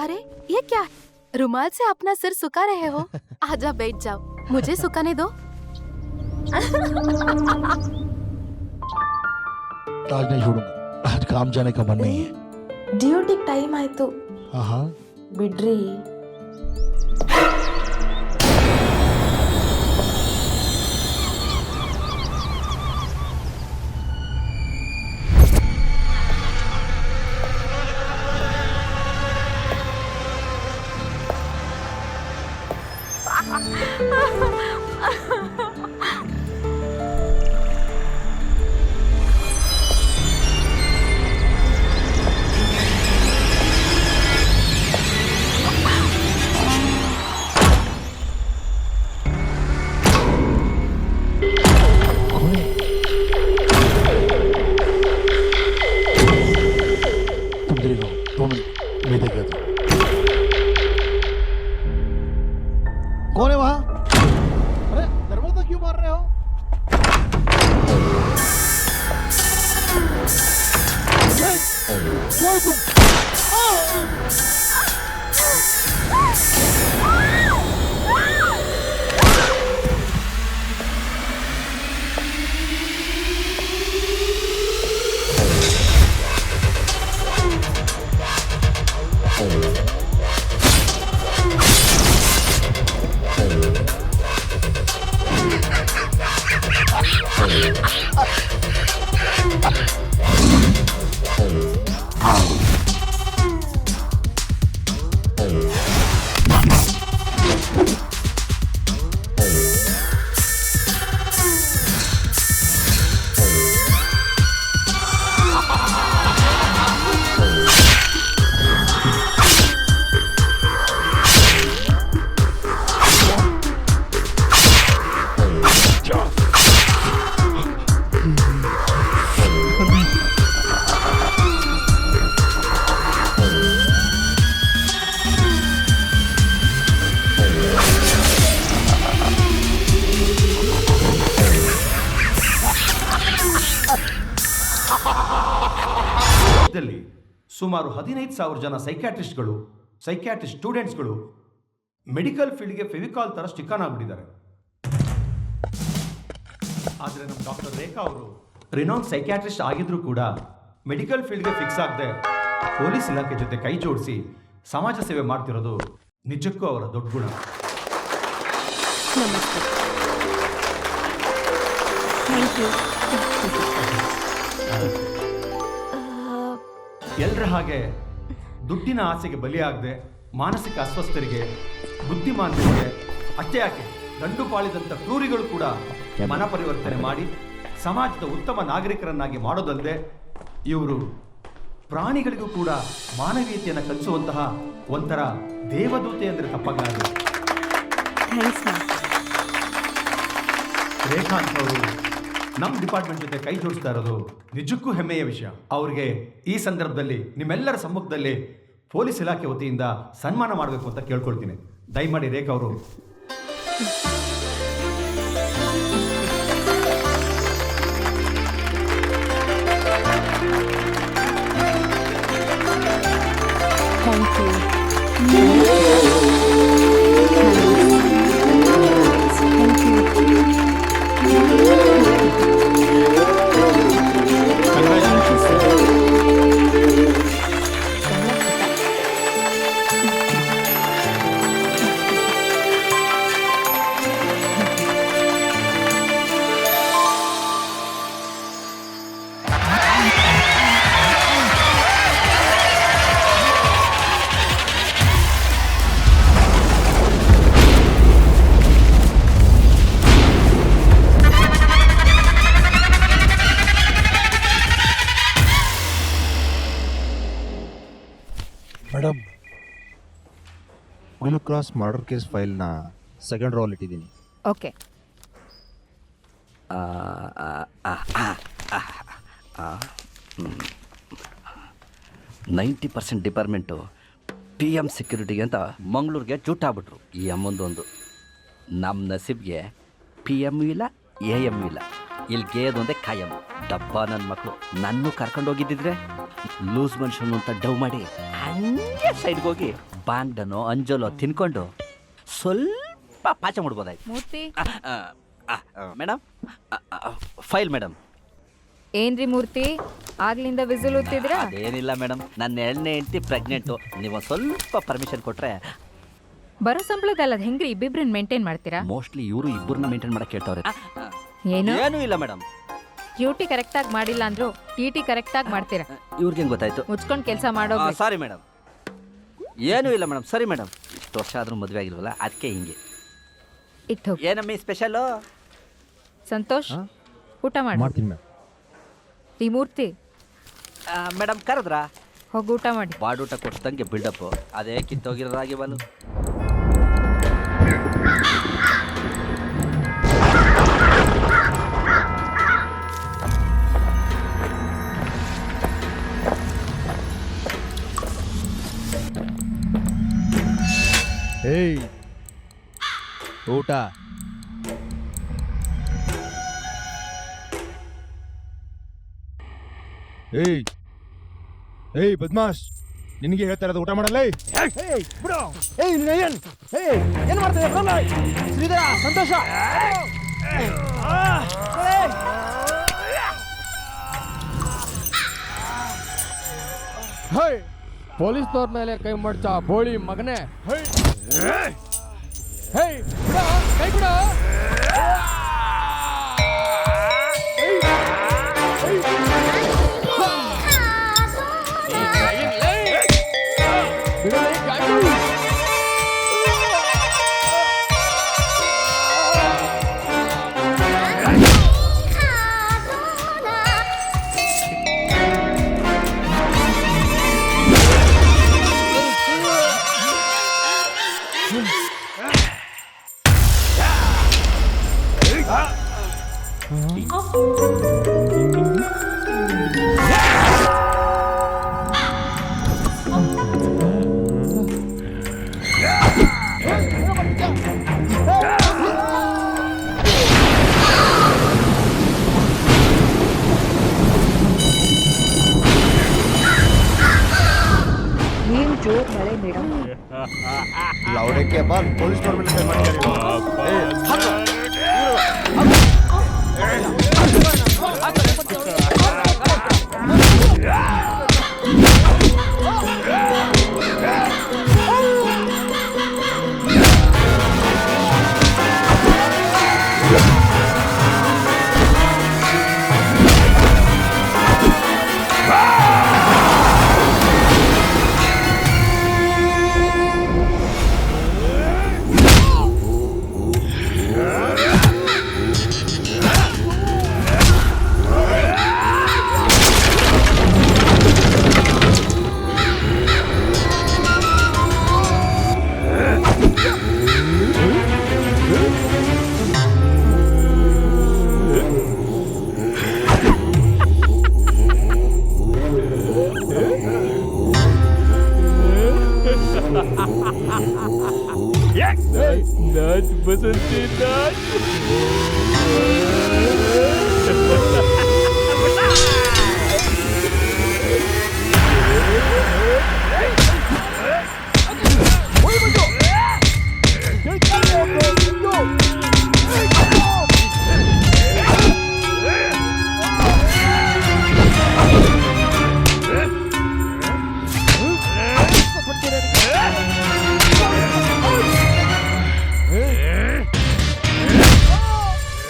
अरे ये क्या है? रुमाल से अपना सिर सुखा रहे हो? आजा बैठ जाओ, मुझे सुखाने दो। आज नहीं छोड़ूंगा, आज काम जाने का मन नहीं है। ಡ್ಯೂಟಿಗೆ ಟೈಮ್ ಆಯ್ತು हाँ ಬಿಡ್ರಿ. तुम देरी रहो, 2 मिनट मैं देख आता हूँ। कौन है वहाँ? अरे दरवाजा क्यों मार रहे हो? कौन तुम? ದೇಶದಲ್ಲಿ ಸುಮಾರು 15,000 ಜನ ಸೈಕ್ಯಾಟ್ರಿಸ್ಟ್ ಸ್ಟೂಡೆಂಟ್ಸ್ಗಳು ಮೆಡಿಕಲ್ ಫೀಲ್ಡ್ಗೆ ಫೆವಿಕಾಲ್ ಥರ ಸ್ಟಿಕ್ ಆಗ್ಬಿಟ್ಟಿದ್ದಾರೆ. ಆದರೆ ನಮ್ಮ ಡಾಕ್ಟರ್ ರೇಖಾ ಅವರು ರಿನೌನ್ ಸೈಕ್ಯಾಟ್ರಿಸ್ಟ್ ಆಗಿದ್ರು ಕೂಡ ಮೆಡಿಕಲ್ ಫೀಲ್ಡ್ಗೆ ಫಿಕ್ಸ್ ಆಗದೆ ಪೊಲೀಸ್ ಇಲಾಖೆ ಜೊತೆ ಕೈ ಜೋಡಿಸಿ ಸಮಾಜ ಸೇವೆ ಮಾಡ್ತಿರೋದು ನಿಜಕ್ಕೂ ಅವರ ದೊಡ್ಡ ಗುಣ. नमस्ते। Thank you. ಎಲ್ಲರ ಹಾಗೆ ದುಡ್ಡಿನ ಆಸೆಗೆ ಬಲಿಯಾಗದೆ ಮಾನಸಿಕ ಅಸ್ವಸ್ಥರಿಗೆ, ಬುದ್ಧಿಮಾಂದ್ಯರಿಗೆ, ಅಷ್ಟೇ ಯಾಕೆ ಗಂಡು ಪಾಳಿದಂಥ ಕ್ರೂರಿಗಳು ಕೂಡ ಮನ ಪರಿವರ್ತನೆ ಮಾಡಿ ಸಮಾಜದ ಉತ್ತಮ ನಾಗರಿಕರನ್ನಾಗಿ ಮಾಡೋದಲ್ಲದೆ ಇವರು ಪ್ರಾಣಿಗಳಿಗೂ ಕೂಡ ಮಾನವೀಯತೆಯನ್ನು ಕಲಿಸುವಂತಹ ಒಂಥರ ದೇವದೂತೆ ಅಂದರೆ ತಪ್ಪಾಗಲಾರದು. Thanks ma'am. ರೇಖಾ ಅಂತವರು ನಮ್ಮ ಡಿಪಾರ್ಟ್ಮೆಂಟ್ ಜೊತೆ ಕೈ ಜೋಡಿಸ್ತಾ ಇರೋದು ನಿಜಕ್ಕೂ ಹೆಮ್ಮೆಯ ವಿಷಯ. ಅವರಿಗೆ ಈ ಸಂದರ್ಭದಲ್ಲಿ ನಿಮ್ಮೆಲ್ಲರ ಸಮ್ಮುಖದಲ್ಲಿ ಪೊಲೀಸ್ ಇಲಾಖೆ ವತಿಯಿಂದ ಸನ್ಮಾನ ಮಾಡಬೇಕು ಅಂತ ಕೇಳ್ಕೊಳ್ತೀನಿ. ದಯಮಾಡಿ ರೇಖಾ ಅವರು. Madam, blue cross murder case ಫೈಲ್ನ ಸೆಕೆಂಡ್ ರೋಲ್ ಇಟ್ಟಿದ್ದೀನಿ. ಓಕೆ. 90% ಡಿಪಾರ್ಟ್ಮೆಂಟು PM ಸೆಕ್ಯೂರಿಟಿಗೆ ಅಂತ ಮಂಗಳೂರಿಗೆ ಜೂಟಾಗ್ಬಿಟ್ರು. ಈ ಅಮ್ಮಂದೊಂದು ನಮ್ಮ ನಸೀಬ್ಗೆ PM ಇಲ್ಲ, AM ಇಲ್ಲ. ಇಲ್ಲಿ ಗೇದೊಂದೇ ಕಾಯಂ ಡಬ್ಬ ನನ್ನ ಮಕ್ಕಳು ನನ್ನೂ ಕರ್ಕೊಂಡು ಹೋಗಿದ್ದಿದ್ರೆ ಲೂಸ್ ಮನುಷ್ಯನು ಅಂತ ಡವ್ ಮಾಡಿ ಹಂಗೆ ಸೈಡ್ಗೆ ಹೋಗಿ ಬಾಂಗ್ಡನೋ ಅಂಜಲೋ ತಿನ್ಕೊಂಡು ಸ್ವಲ್ಪ ಪಾಚ ಮಾಡ್ಬೋದಾಯ್ತು. ಮೂರ್ತಿ ಮೇಡಮ್ ಫೈಲ್ ಮೇಡಮ್. ಏನ್ರಿ ಮೂರ್ತಿ ಆಗ್ಲಿಂದ ವಿಸಿಲ್ ಓದ್ತಿದ್ರ? ಅದೇನಿಲ್ಲ ಮೇಡಮ್, ನನ್ನ 2ನೇ ಹೆಂಡತಿ ಪ್ರೆಗ್ನೆಂಟು. ನೀವು ಸ್ವಲ್ಪ ಪರ್ಮಿಷನ್ ಕೊಟ್ರೆ. ಬರೋ ಸಂಬಳದಲ್ಲ ಹೆಂಗ್ರಿ ಇಬ್ಬಿಬ್ರನ್ನ ಮೇಂಟೈನ್ ಮಾಡ್ತೀರಾ? ಮೋಸ್ಟ್ಲಿ ಇವರು ಇಬ್ಬರನ್ನ ಮೇಂಟೈನ್ ಮಾಡಕ್ಕೆ ಕೇಳ್ತಾವ್ರೆ. ಏನು ಏನೂ ಇಲ್ಲ ಮೇಡಮ್. ಡ್ಯೂಟಿ ಕರೆಕ್ಟ್ ಆಗಿ ಮಾಡಿಲ್ಲ ಅಂದ್ರು ಟಿ ಕರೆಕ್ಟ್ ಆಗಿ ಮಾಡ್ತೀರಾ? ಇವ್ರಿಗೆ ಹೆಂಗ್ ಗೊತ್ತಾಯ್ತು? ಮುಚ್ಕೊಂಡ್ ಕೆಲಸ ಮಾಡೋ. ಸಾರಿ ಮೇಡಮ್, ಏನೂ ಇಲ್ಲ ಮೇಡಮ್. ಸರಿ ಮೇಡಮ್, ಇಷ್ಟು ವರ್ಷ ಆದ್ರೂ ಮದುವೆ ಆಗಿಲ್ವಲ್ಲ ಅದಕ್ಕೆ ಹಿಂಗೆ. ಇತ್ತು ಏನಮ್ಮಿ ಸ್ಪೆಷಲು? ಸಂತೋಷ್ ಊಟ ಮಾಡಿ. ಮಾಡ್ತೀನಿ ಮ್ಯಾಮ್. ಈ ಮೂರ್ತಿ ಮೇಡಮ್ ಕರೆದ್ರಾ? ಹೋಗಿ ಊಟ ಮಾಡಿ. ಬಾಡೂಟ ಕೊಡ್ಸ್ದಂಗೆ ಬಿಲ್ಡಪ್ ಅದೇ ಕಿತ್ತೋಗಿರೋದಾಗಿ ಬಲು. ಏಯ್ ಊಟ. ಏಯ್ ಏಯ್ ಬದ್ಮಾಶ್, ನಿನಗೆ ಹೇಳ್ತಾ ಇರೋದು ಊಟ ಮಾಡಲ್ಲ. ಏಯ್ ಬಿಡು. ಏಯ್ ನಯನ್, ಏಯ್ ಏನು ಮಾಡ್ತಾ ಇದ್ದೀಯ? ಬರಲ್ಲ. ಶ್ರೀಧರ, ಸಂತೋಷ. ಹೇ ಪೊಲೀಸ್ನವ್ರ ಮೇಲೆ ಕೈ ಮಾಡ್ಚ ಬೋಳಿ ಮಗನೇ. ಹೇ ಬಿಡ, ಕೈ ಬಿಡ. ಏನ್ ಜೋರ್ ಮಳೆ ಮೇಡಮ್. ಲೌಡಕ್ಕೆ ಬಾ, ಪೊಲೀಸ್ ಮೇಲೆ ಕೈ ಮಾಡಿದ್ದಾರೆ.